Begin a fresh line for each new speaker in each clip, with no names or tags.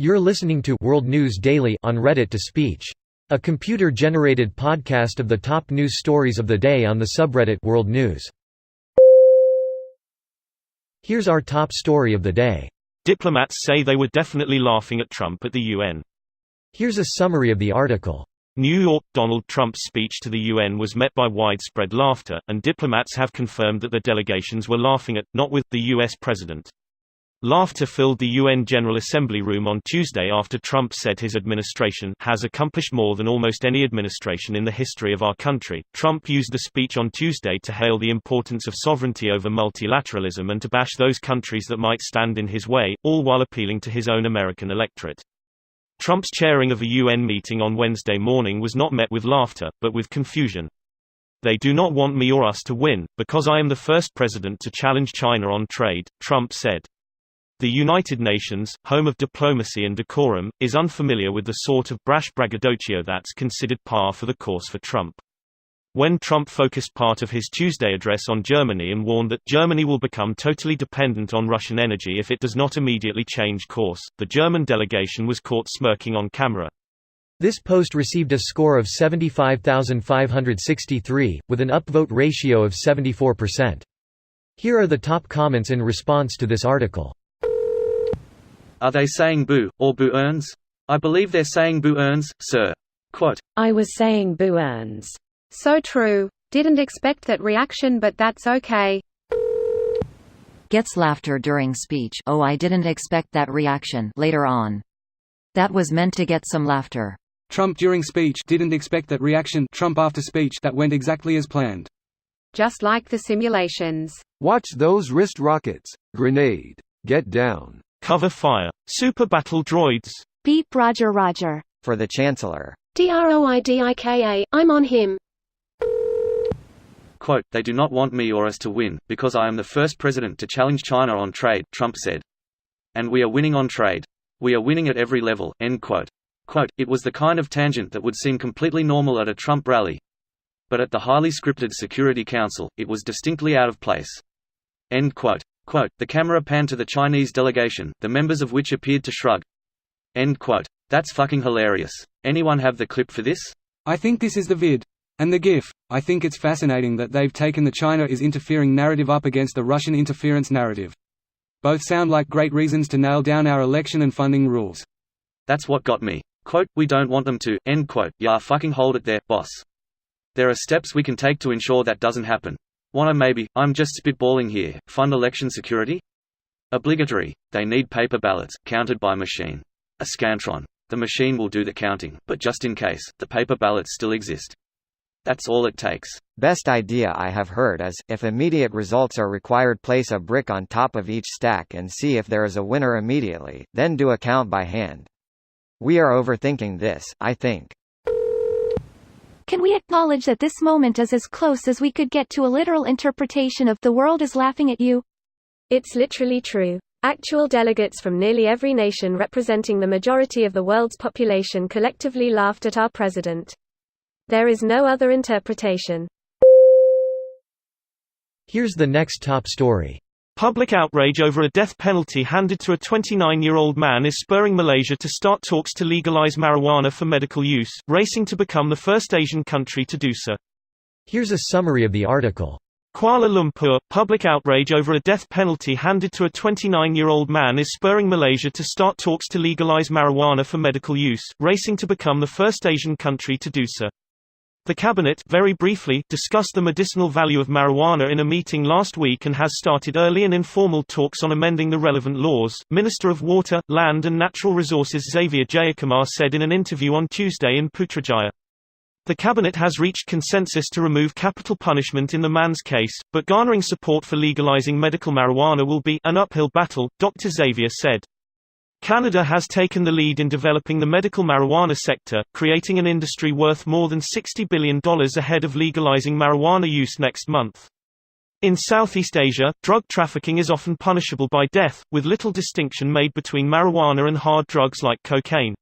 You're listening to World News Daily on Reddit to Speech, a computer-generated podcast of the top news stories of the day on the subreddit World News. Here's our top story of the day.
Diplomats say they were definitely laughing at Trump at the UN.
Here's a summary of the article.
New York: Donald Trump's speech to the UN was met by widespread laughter, and diplomats have confirmed that the delegations were laughing at, not with, the U.S. president. Laughter filled the UN General Assembly room on Tuesday after Trump said his administration has accomplished more than almost any administration in the history of our country. Trump used the speech on Tuesday to hail the importance of sovereignty over multilateralism and to bash those countries that might stand in his way, all while appealing to his own American electorate. Trump's chairing of a UN meeting on Wednesday morning was not met with laughter, but with confusion. "They do not want me or us to win, because I am the first president to challenge China on trade," Trump said. The United Nations, home of diplomacy and decorum, is unfamiliar with the sort of brash braggadocio that's considered par for the course for Trump. When Trump focused part of his Tuesday address on Germany and warned that Germany will become totally dependent on Russian energy if it does not immediately change course, the German delegation was caught smirking on camera.
This post received a score of 75,563, with an upvote ratio of 74%. Here are the top comments in response to this article.
Are they saying boo, or boo-earns? I believe they're saying boo-earns, sir. Quote,
I was saying boo-earns. So true. Didn't expect that reaction, but that's okay.
Gets laughter during speech. Oh, I didn't expect that reaction. Later on. That was meant to get some laughter.
Trump during speech. Didn't expect that reaction. Trump after speech. That went exactly as planned.
Just like the simulations.
Watch those wrist rockets. Grenade. Get down.
Cover fire. Super battle droids.
Beep Roger Roger.
For the Chancellor.
DROIDIKA, I'm on him.
Quote, they do not want me or us to win, because I am the first president to challenge China on trade, Trump said. And we are winning on trade. We are winning at every level, end quote. Quote, it was the kind of tangent that would seem completely normal at a Trump rally. But at the highly scripted Security Council, it was distinctly out of place. End quote. Quote, the camera panned to the Chinese delegation, the members of which appeared to shrug. End quote. That's fucking hilarious. Anyone have the clip for this?
I think this is the vid. And the GIF. I think it's fascinating that they've taken the China is interfering narrative up against the Russian interference narrative. Both sound like great reasons to nail down our election and funding rules.
That's what got me. Quote, we don't want them to, end quote. Yeah, fucking hold it there, boss. There are steps we can take to ensure that doesn't happen. Wanna maybe, I'm just spitballing here, fund election security? Obligatory. They need paper ballots, counted by machine. A Scantron. The machine will do the counting, but just in case, the paper ballots still exist. That's all it takes.
Best idea I have heard is, if immediate results are required, place a brick on top of each stack and see if there is a winner immediately, then do a count by hand. We are overthinking this, I think.
Can we acknowledge that this moment is as close as we could get to a literal interpretation of "the world is laughing at you"?
It's literally true. Actual delegates from nearly every nation representing the majority of the world's population collectively laughed at our president. There is no other interpretation.
Here's the next top story.
Public outrage over a death penalty handed to a 29-year-old man is spurring Malaysia to start talks to legalize marijuana for medical use, racing to become the first Asian country to do so.
Here's a summary of the article.
Kuala Lumpur: public outrage over a death penalty handed to a 29-year-old man is spurring Malaysia to start talks to legalize marijuana for medical use, racing to become the first Asian country to do so. The cabinet, very briefly, discussed the medicinal value of marijuana in a meeting last week and has started early and informal talks on amending the relevant laws, Minister of Water, Land and Natural Resources Xavier Jayakumar said in an interview on Tuesday in Putrajaya. The cabinet has reached consensus to remove capital punishment in the man's case, but garnering support for legalizing medical marijuana will be an uphill battle, Dr. Xavier said. Canada has taken the lead in developing the medical marijuana sector, creating an industry worth more than $60 billion ahead of legalizing marijuana use next month. In Southeast Asia, drug trafficking is often punishable by death, with little distinction made between marijuana and hard drugs like cocaine.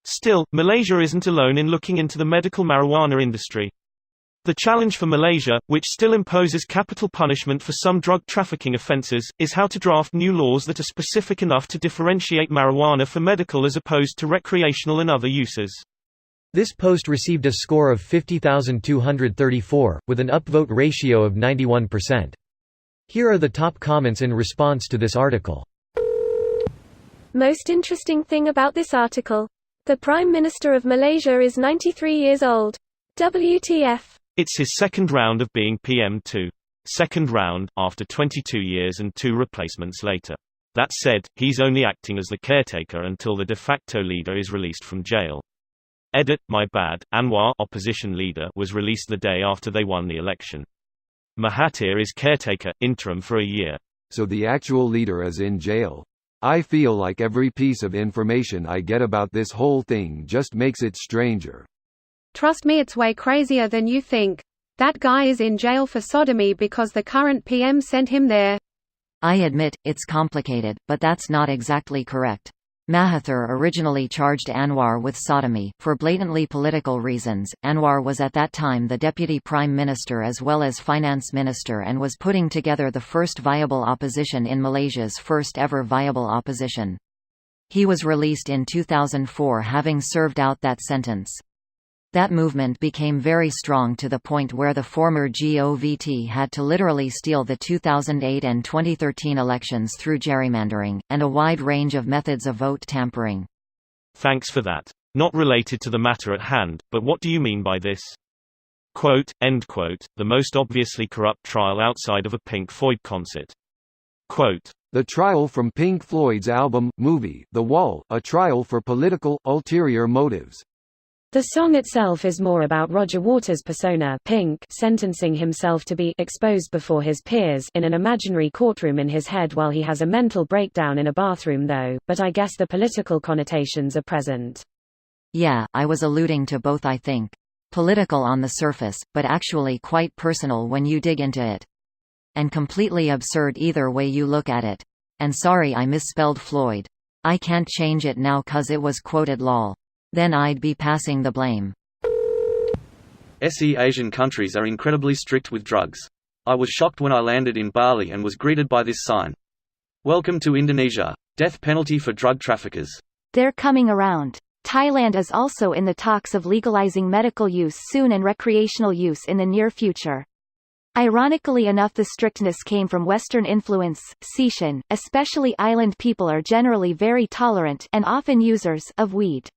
Still, Malaysia isn't alone in looking into the medical marijuana industry. The challenge for Malaysia, which still imposes capital punishment for some drug trafficking offences, is how to draft new laws that are specific enough to differentiate marijuana for medical as opposed to recreational and other uses.
This post received a score of 50,234, with an upvote ratio of 91%. Here are the top comments in response to this article.
Most interesting thing about this article. The Prime Minister of Malaysia is 93 years old. WTF.
It's his second round of being PM2. Second round, after 22 years and 2 replacements later. That said, he's only acting as the caretaker until the de facto leader is released from jail. Edit, my bad, Anwar, opposition leader, was released the day after they won the election. Mahathir is caretaker, interim for a year.
So the actual leader is in jail. I feel like every piece of information I get about this whole thing just makes it stranger.
Trust me, it's way crazier than you think. That guy is in jail for sodomy because the current PM sent him there.
I admit, it's complicated, but that's not exactly correct. Mahathir originally charged Anwar with sodomy, for blatantly political reasons. Anwar was at that time the deputy prime minister as well as finance minister and was putting together the first viable opposition in Malaysia's first ever viable opposition. He was released in 2004 having served out that sentence. That movement became very strong to the point where the former GOVT had to literally steal the 2008 and 2013 elections through gerrymandering, and a wide range of methods of vote tampering.
Thanks for that. Not related to the matter at hand, but what do you mean by this? Quote, end quote, the most obviously corrupt trial outside of a Pink Floyd concert. Quote,
the trial from Pink Floyd's album, movie, The Wall, a trial for political, ulterior motives.
The song itself is more about Roger Waters' persona, Pink, sentencing himself to be exposed before his peers in an imaginary courtroom in his head while he has a mental breakdown in a bathroom though, but I guess the political connotations are present.
Yeah, I was alluding to both, I think. Political on the surface, but actually quite personal when you dig into it. And completely absurd either way you look at it. And sorry I misspelled Floyd. I can't change it now 'cause it was quoted lol. Then I'd be passing the blame.
SE Asian countries are incredibly strict with drugs. I was shocked when I landed in Bali and was greeted by this sign. Welcome to Indonesia. Death penalty for drug traffickers.
They're coming around. Thailand is also in the talks of legalizing medical use soon and recreational use in the near future. Ironically enough, the strictness came from Western influence. Sishan, especially island people, are generally very tolerant and often users of weed.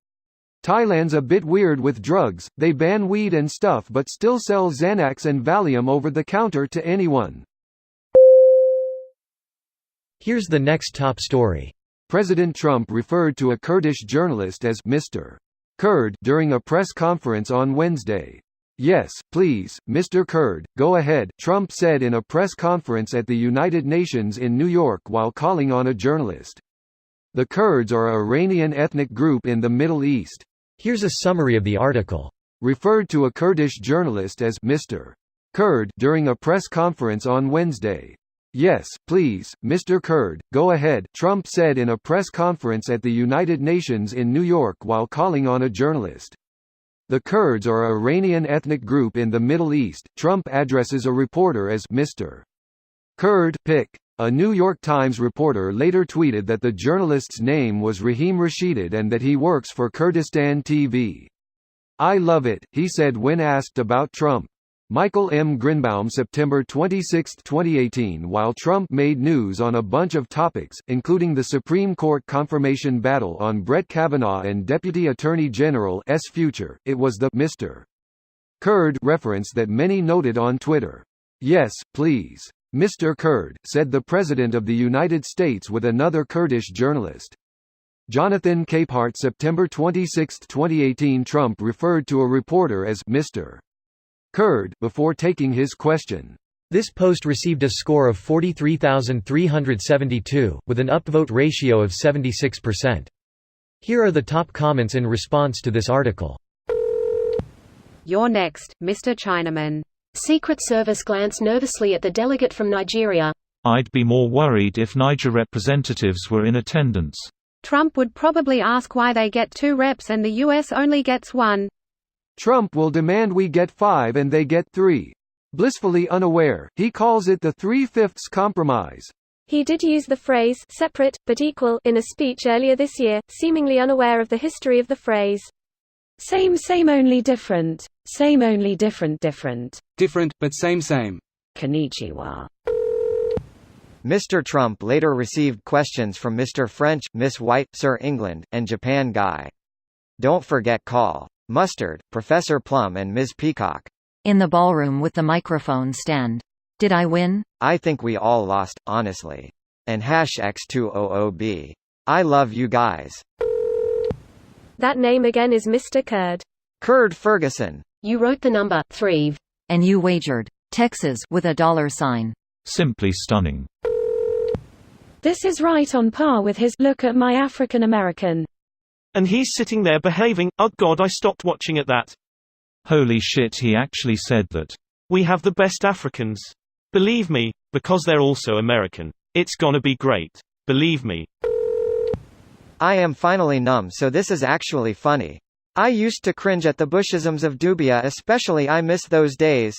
Thailand's a bit weird with drugs, they ban weed and stuff but still sell Xanax and Valium over the counter to anyone.
Here's the next top story.
President Trump referred to a Kurdish journalist as Mr. Kurd during a press conference on Wednesday. Yes, please, Mr. Kurd, go ahead, Trump said in a press conference at the United Nations in New York while calling on a journalist. The Kurds are an Iranian ethnic group in the Middle East.
Here's a summary of the article.
Referred to a Kurdish journalist as Mr. Kurd during a press conference on Wednesday. Yes, please, Mr. Kurd, go ahead, Trump said in a press conference at the United Nations in New York while calling on a journalist. The Kurds are an Iranian ethnic group in the Middle East. Trump addresses a reporter as Mr. Kurd, pic. A New York Times reporter later tweeted that the journalist's name was Rahim Rashidid and that he works for Kurdistan TV. I love it, he said when asked about Trump. Michael M. Grinbaum, September 26, 2018. While Trump made news on a bunch of topics, including the Supreme Court confirmation battle on Brett Kavanaugh and Deputy Attorney General's future, it was the Mr. Kurd reference that many noted on Twitter. Yes, please. Mr. Kurd, said the President of the United States with another Kurdish journalist. Jonathan Capehart, September 26, 2018. Trump referred to a reporter as Mr. Kurd before taking his question.
This post received a score of 43,372, with an upvote ratio of 76%. Here are the top comments in response to this article.
You're next, Mr. Chinaman.
Secret Service glanced nervously at the delegate from Nigeria.
I'd be more worried if Niger representatives were in attendance.
Trump would probably ask why they get 2 reps and the US only gets 1.
Trump will demand we get 5 and they get 3. Blissfully unaware, he calls it the 3/5 compromise.
He did use the phrase separate, but equal in a speech earlier this year, seemingly unaware of the history of the phrase.
Same only different. Same only different.
Different, but same.
Konnichiwa.
Mr. Trump later received questions from Mr. French, Miss White, Sir England, and Japan Guy. Don't forget call. Mustard, Professor Plum and Ms. Peacock.
In the ballroom with the microphone stand. Did I win?
I think we all lost, honestly. And #X200B. I love you guys.
That name again is Mr. Kurd.
Kurd Ferguson.
You wrote the number 3.
And you wagered Texas with a $sign.
Simply stunning.
This is right on par with his look at my African American.
And he's sitting there behaving, oh god, I stopped watching at that.
Holy shit, he actually said that.
We have the best Africans. Believe me, because they're also American. It's gonna be great. Believe me.
I am finally numb, so this is actually funny. I used to cringe at the Bushisms of Dubia, especially I miss those days.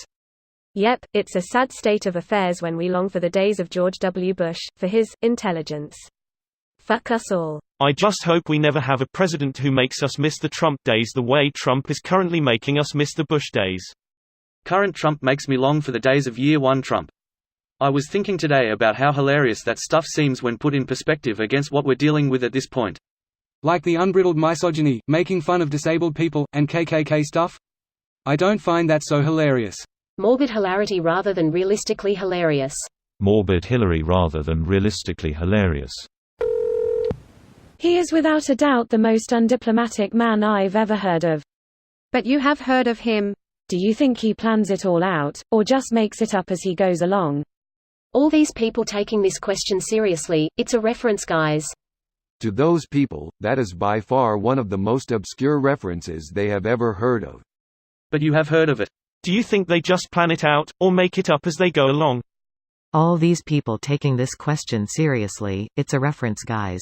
Yep, it's a sad state of affairs when we long for the days of George W. Bush, for his intelligence. Fuck us all.
I just hope we never have a president who makes us miss the Trump days the way Trump is currently making us miss the Bush days.
Current Trump makes me long for the days of year one Trump. I was thinking today about how hilarious that stuff seems when put in perspective against what we're dealing with at this point.
Like the unbridled misogyny, making fun of disabled people, and KKK stuff? I don't find that so hilarious.
Morbid hilarity rather than realistically hilarious.
Morbid Hillary rather than realistically hilarious.
He is without a doubt the most undiplomatic man I've ever heard of.
But you have heard of him.
Do you think he plans it all out, or just makes it up as he goes along?
All these people taking this question seriously, it's a reference, guys.
To those people, that is by far one of the most obscure references they have ever heard of.
But you have heard of it.
Do you think they just plan it out, or make it up as they go along?
All these people taking this question seriously, it's a reference, guys.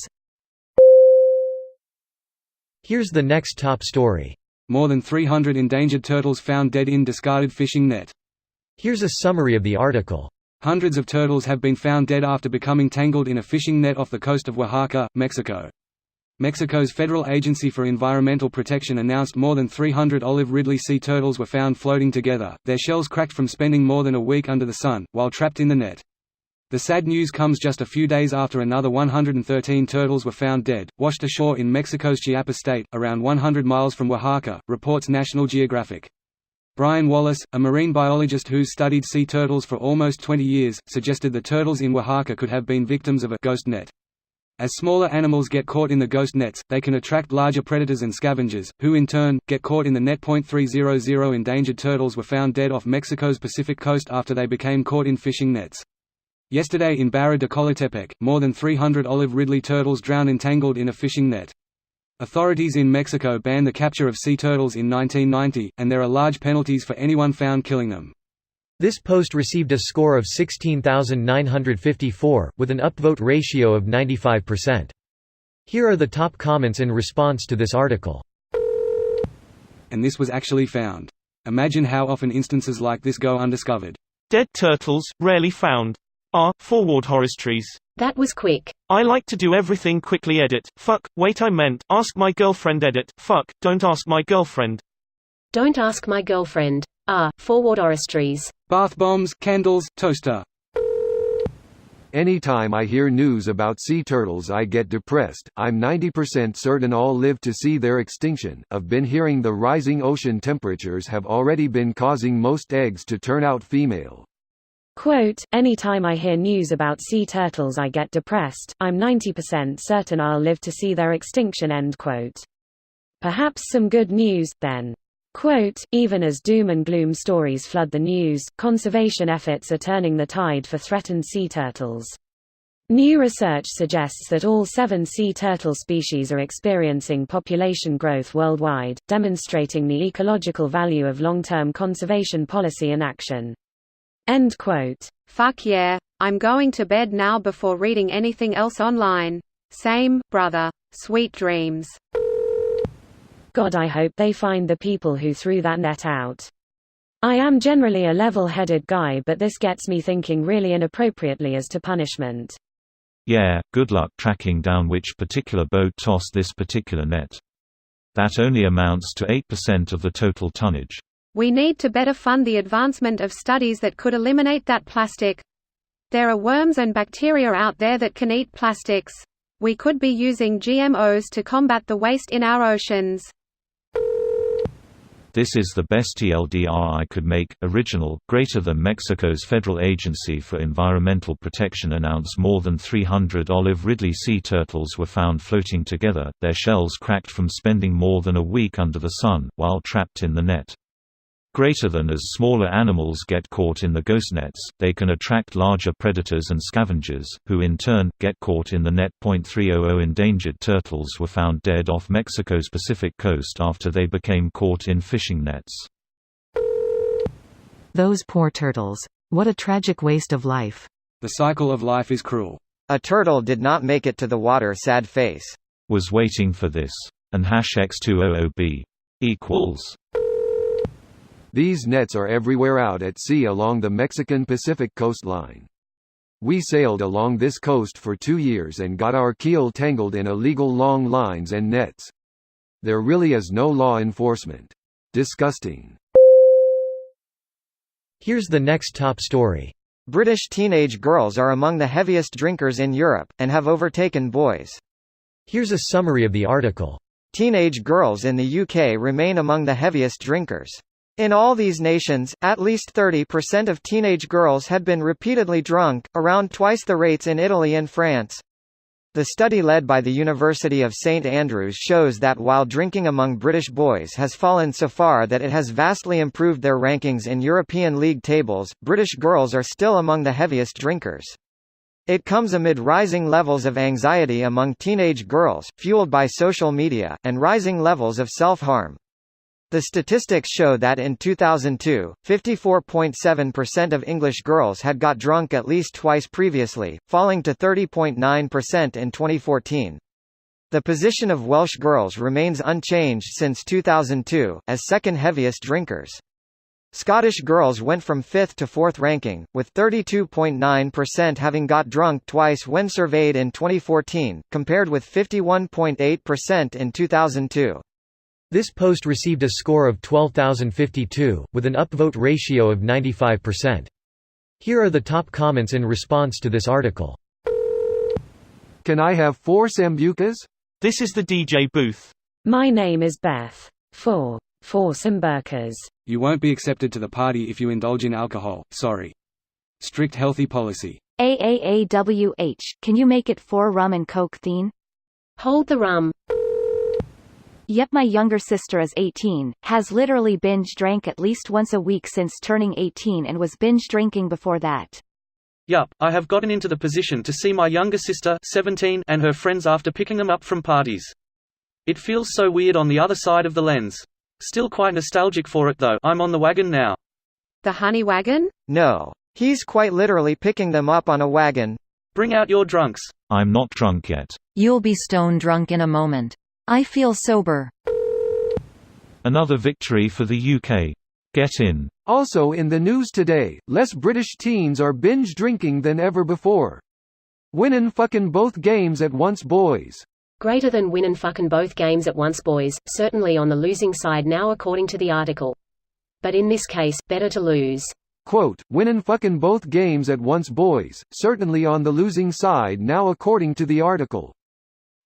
Here's the next top story.
More than 300 endangered turtles found dead in discarded fishing net.
Here's a summary of the article.
Hundreds of turtles have been found dead after becoming tangled in a fishing net off the coast of Oaxaca, Mexico. Mexico's Federal Agency for Environmental Protection announced more than 300 olive ridley sea turtles were found floating together, their shells cracked from spending more than a week under the sun, while trapped in the net. The sad news comes just a few days after another 113 turtles were found dead, washed ashore in Mexico's Chiapas state, around 100 miles from Oaxaca, reports National Geographic. Brian Wallace, a marine biologist who's studied sea turtles for almost 20 years, suggested the turtles in Oaxaca could have been victims of a ghost net. As smaller animals get caught in the ghost nets, they can attract larger predators and scavengers, who in turn, get caught in the net. 300 endangered turtles were found dead off Mexico's Pacific coast after they became caught in fishing nets. Yesterday in Barra de Colotepec, more than 300 olive ridley turtles drowned entangled in a fishing net. Authorities in Mexico banned the capture of sea turtles in 1990, and there are large penalties for anyone found killing them.
This post received a score of 16,954, with an upvote ratio of 95%. Here are the top comments in response to this article.
And this was actually found. Imagine how often instances like this go undiscovered.
Dead turtles, rarely found. Forward Horristries.
That was quick.
I like to do everything quickly. Edit. Fuck, wait, I meant, ask my girlfriend. Edit. Fuck, don't ask my girlfriend.
Don't ask my girlfriend. Forward Horristries.
Bath bombs, candles, toaster.
Anytime I hear news about sea turtles I get depressed. I'm 90% certain all live to see their extinction. I've been hearing the rising ocean temperatures have already been causing most eggs to turn out female.
Quote, anytime I hear news about sea turtles I get depressed, I'm 90% certain I'll live to see their extinction. End quote. Perhaps some good news, then. Quote, even as doom and gloom stories flood the news, conservation efforts are turning the tide for threatened sea turtles. New research suggests that all 7 sea turtle species are experiencing population growth worldwide, demonstrating the ecological value of long-term conservation policy and action. End quote.
Fuck yeah, I'm going to bed now before reading anything else online. Same, brother. Sweet dreams.
God, I hope they find the people who threw that net out. I am generally a level-headed guy, but this gets me thinking really inappropriately as to punishment.
Yeah, good luck tracking down which particular boat tossed this particular net. That only amounts to 8% of the total tonnage.
We need to better fund the advancement of studies that could eliminate that plastic. There are worms and bacteria out there that can eat plastics. We could be using GMOs to combat the waste in our oceans.
This is the best TLDR I could make. Original. Greater than Mexico's Federal Agency for Environmental Protection announced more than 300 olive Ridley sea turtles were found floating together, their shells cracked from spending more than a week under the sun, while trapped in the net. Greater than. As smaller animals get caught in the ghost nets, they can attract larger predators and scavengers, who in turn, get caught in the net. 300 endangered turtles were found dead off Mexico's Pacific coast after they became caught in fishing nets.
Those poor turtles. What a tragic waste of life.
The cycle of life is cruel.
A turtle did not make it to the water. Sad face.
Was waiting for this. And #X200B equals.
These nets are everywhere out at sea along the Mexican Pacific coastline. We sailed along this coast for 2 years and got our keel tangled in illegal long lines and nets. There really is no law enforcement. Disgusting.
Here's the next top story.
British teenage girls are among the heaviest drinkers in Europe, and have overtaken boys.
Here's a summary of the article.
Teenage girls in the UK remain among the heaviest drinkers. In all these nations, at least 30% of teenage girls had been repeatedly drunk, around twice the rates in Italy and France. The study led by the University of St Andrews shows that while drinking among British boys has fallen so far that it has vastly improved their rankings in European league tables, British girls are still among the heaviest drinkers. It comes amid rising levels of anxiety among teenage girls, fueled by social media, and rising levels of self-harm. The statistics show that in 2002, 54.7% of English girls had got drunk at least twice previously, falling to 30.9% in 2014. The position of Welsh girls remains unchanged since 2002, as second heaviest drinkers. Scottish girls went from 5th to 4th ranking, with 32.9% having got drunk twice when surveyed in 2014, compared with 51.8% in 2002.
This post received a score of 12,052, with an upvote ratio of 95%. Here are the top comments in response to this article.
Can I have 4 sambucas?
This is the DJ booth.
My name is Beth. 4 sambucas.
You won't be accepted to the party if you indulge in alcohol, sorry. Strict healthy policy.
AAAWH, can you make it 4 rum and coke theme?
Hold the rum.
Yep, my younger sister is 18, has literally binge drank at least once a week since turning 18 and was binge drinking before that.
Yup, I have gotten into the position to see my younger sister, 17, and her friends after picking them up from parties. It feels so weird on the other side of the lens. Still quite nostalgic for it though. I'm on the wagon now.
The honey wagon?
No. He's quite literally picking them up on a wagon.
Bring out your drunks.
I'm not drunk yet.
You'll be stone drunk in a moment. I feel sober.
Another victory for the UK. Get in.
Also in the news today, less British teens are binge drinking than ever before. Winnin' fucking both games at once, boys.
Greater than win and fucking both games at once, boys, certainly on the losing side now according to the article. But in this case, better to lose.
Quote, winnin' fucking both games at once, boys, certainly on the losing side now according to the article.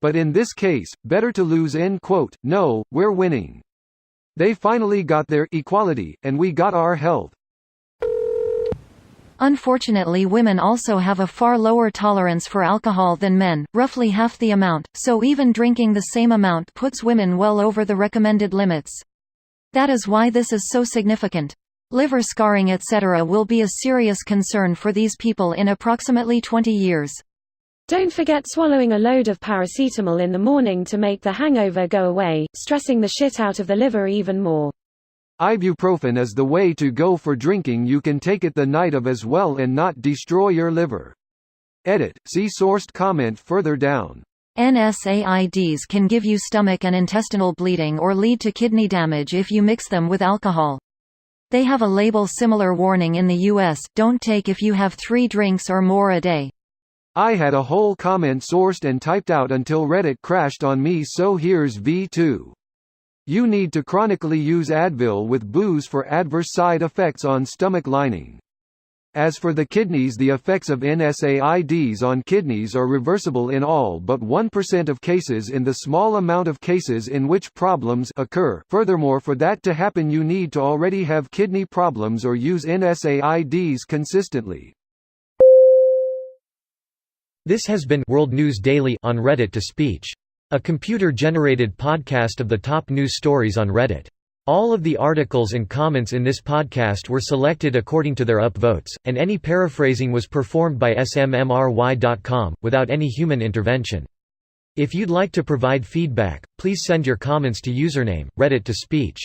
But in this case, better to lose, end quote. No, we're winning. They finally got their equality, and we got our health.
Unfortunately, women also have a far lower tolerance for alcohol than men, roughly half the amount, so even drinking the same amount puts women well over the recommended limits. That is why this is so significant. Liver scarring etc. will be a serious concern for these people in approximately 20 years.
Don't forget swallowing a load of paracetamol in the morning to make the hangover go away, stressing the shit out of the liver even more.
Ibuprofen is the way to go for drinking. You can take it the night of as well and not destroy your liver. Edit, see sourced comment further down.
NSAIDs can give you stomach and intestinal bleeding or lead to kidney damage if you mix them with alcohol. They have a label similar warning in the US, don't take if you have 3 drinks or more a day.
I had a whole comment sourced and typed out until Reddit crashed on me, so here's V2. You need to chronically use Advil with booze for adverse side effects on stomach lining. As for the kidneys, the effects of NSAIDs on kidneys are reversible in all but 1% of cases in the small amount of cases in which problems occur. Furthermore, for that to happen you need to already have kidney problems or use NSAIDs consistently.
This has been World News Daily on Reddit to Speech, a computer-generated podcast of the top news stories on Reddit. All of the articles and comments in this podcast were selected according to their upvotes, and any paraphrasing was performed by smmry.com, without any human intervention. If you'd like to provide feedback, please send your comments to username, Reddit to Speech.